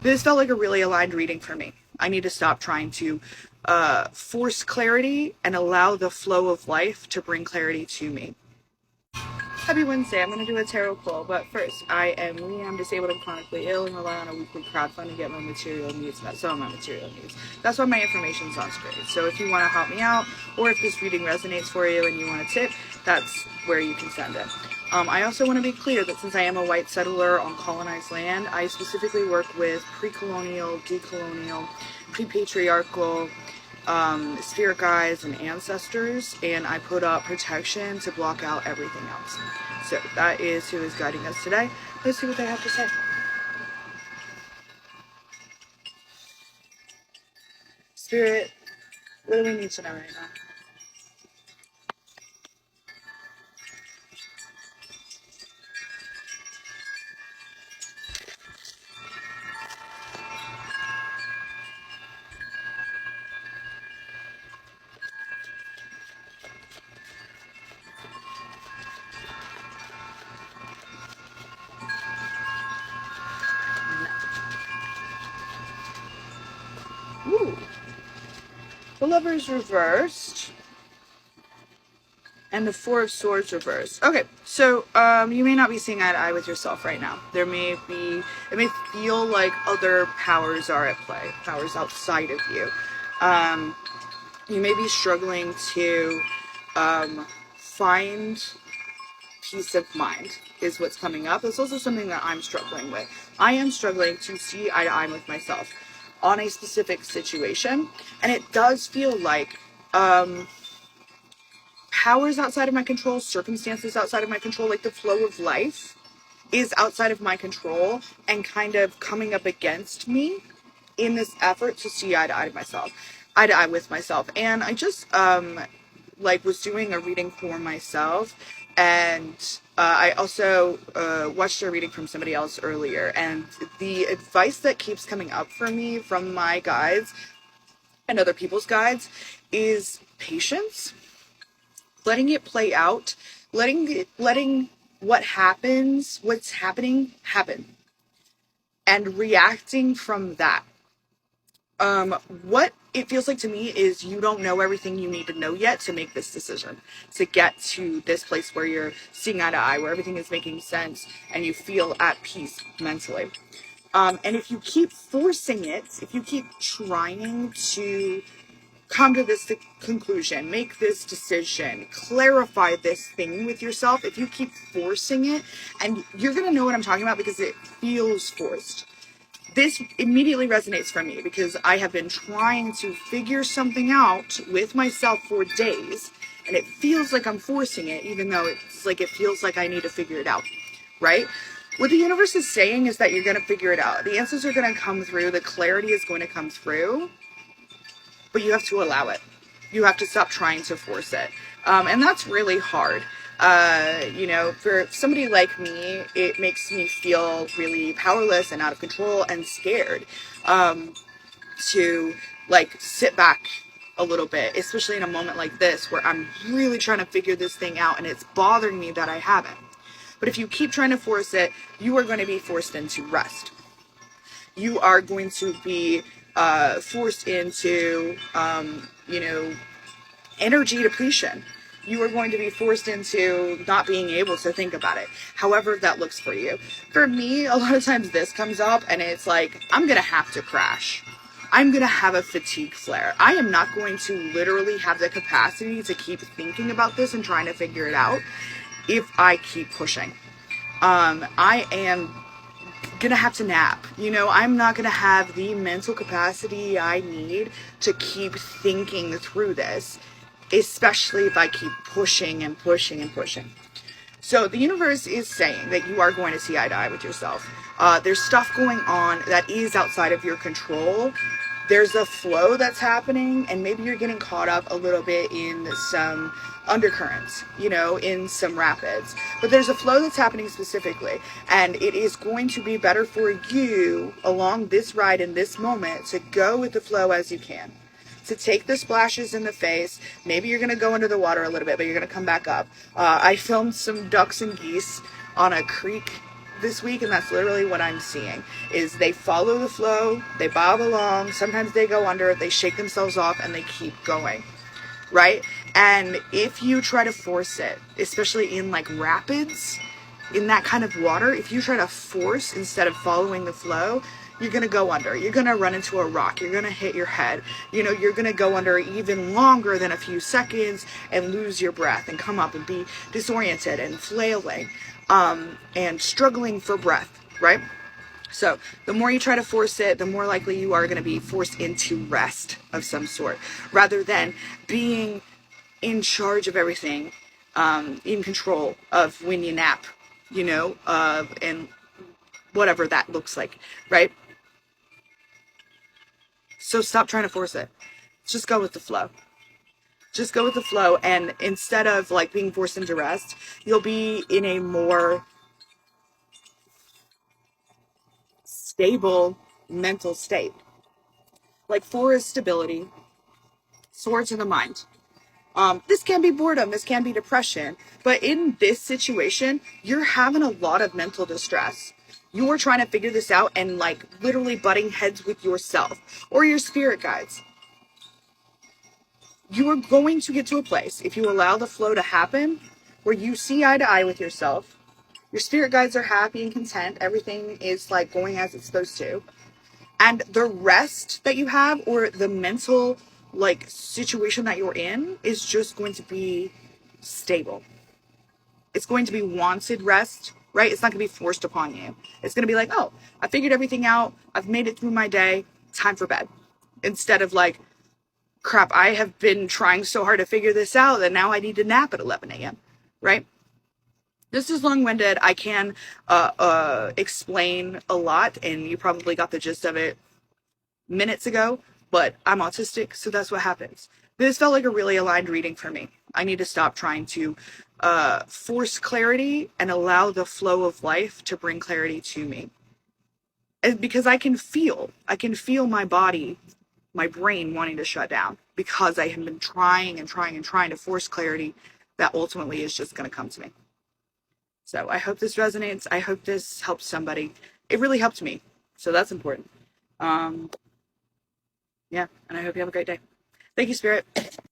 This felt like a really aligned reading for me. I need to stop trying to force clarity and allow the flow of life to bring clarity to me. Happy Wednesday. I'm going to do a tarot pull, but first, I am Liam, disabled and chronically ill, and rely on a weekly crowdfunding to get my material needs met. Some of my material needs. That's why my information's on screen. So if you want to help me out, or if this reading resonates for you and you want a tip, that's where you can send it. I also want to be clear that since I am a white settler on colonized land, I specifically work with pre-colonial, decolonial, pre-patriarchal, spirit guides and ancestors, and I put up protection to block out everything else. So that is who is guiding us today. Let's see what they have to say. Spirit, what do we need to know right now? Ooh. The Lover's reversed. And the Four of Swords reversed. Okay, so you may not be seeing eye to eye with yourself right now. It may feel like other powers are at play, powers outside of you. You may be struggling to find peace of mind is what's coming up. It's also something that I'm struggling with. I am struggling to see eye to eye with myself on a specific situation, and it does feel like powers outside of my control, circumstances outside of my control, like the flow of life is outside of my control and kind of coming up against me in this effort to see eye to eye with myself. And I just was doing a reading for myself, and I also watched a reading from somebody else earlier, and the advice that keeps coming up for me from my guides and other people's guides is patience, letting it play out, letting what's happening happen, and reacting from that. What it feels like to me is you don't know everything you need to know yet to make this decision, to get to this place where you're seeing eye to eye, where everything is making sense and you feel at peace mentally. And if you keep forcing it, if you keep trying to come to this conclusion, make this decision, clarify this thing with yourself, if you keep forcing it, and you're going to know what I'm talking about because it feels forced. This immediately resonates for me because I have been trying to figure something out with myself for days, and it feels like I'm forcing it, even though it's like it feels like I need to figure it out, right? What the universe is saying is that you're going to figure it out. The answers are going to come through. The clarity is going to come through. But you have to allow it. You have to stop trying to force it. And that's really hard. For somebody like me, it makes me feel really powerless and out of control and scared to sit back a little bit, especially in a moment like this where I'm really trying to figure this thing out and it's bothering me that I haven't. But if you keep trying to force it, you are going to be forced into rest. You are going to be forced into, energy depletion. You are going to be forced into not being able to think about it, however that looks for you. For me, a lot of times this comes up and it's like, I'm going to have to crash. I'm going to have a fatigue flare. I am not going to literally have the capacity to keep thinking about this and trying to figure it out if I keep pushing. I am gonna have to nap. I'm not gonna have the mental capacity I need to keep thinking through this, especially if I keep pushing and pushing and pushing. So the universe is saying that you are going to see eye to eye with yourself. There's stuff going on that is outside of your control. There's a flow that's happening, and maybe you're getting caught up a little bit in some undercurrents, in some rapids. But there's a flow that's happening specifically, and it is going to be better for you along this ride in this moment to go with the flow as you can. To take the splashes in the face. Maybe you're going to go into the water a little bit, but you're going to come back up. I filmed some ducks and geese on a creek this week, and that's literally what I'm seeing, is they follow the flow, they bob along, sometimes they go under, they shake themselves off, and they keep going, right? And if you try to force it, especially in like rapids, in that kind of water, if you try to force instead of following the flow, you're going to go under. You're going to run into a rock. You're going to hit your head. You know, you're going to go under even longer than a few seconds and lose your breath and come up and be disoriented and flailing and struggling for breath, right? So the more you try to force it, the more likely you are going to be forced into rest of some sort, rather than being in charge of everything, in control of when you nap, you know, and whatever that looks like, right? So stop trying to force it. Just go with the flow. Just go with the flow, and instead of like being forced into rest, you'll be in a more stable mental state. Like 4 is stability, swords in the mind. This can be boredom, this can be depression, but in this situation, you're having a lot of mental distress. You're trying to figure this out and like literally butting heads with yourself or your spirit guides. You are going to get to a place, if you allow the flow to happen, where you see eye to eye with yourself. Your spirit guides are happy and content. Everything is like going as it's supposed to. And the rest that you have, or the mental like situation that you're in, is just going to be stable. It's going to be wanted rest, right? It's not going to be forced upon you. It's going to be like, oh, I figured everything out. I've made it through my day. Time for bed. Instead of like, crap, I have been trying so hard to figure this out that now I need to nap at 11 a.m., right? This is long-winded. I can explain a lot, and you probably got the gist of it minutes ago, but I'm autistic, so that's what happens. This felt like a really aligned reading for me. I need to stop trying to force clarity and allow the flow of life to bring clarity to me. And because I can feel my body, my brain wanting to shut down, because I have been trying and trying and trying to force clarity that ultimately is just going to come to me. So I hope this resonates. I hope this helps somebody. It really helped me. So that's important. Yeah, and I hope you have a great day. Thank you, Spirit.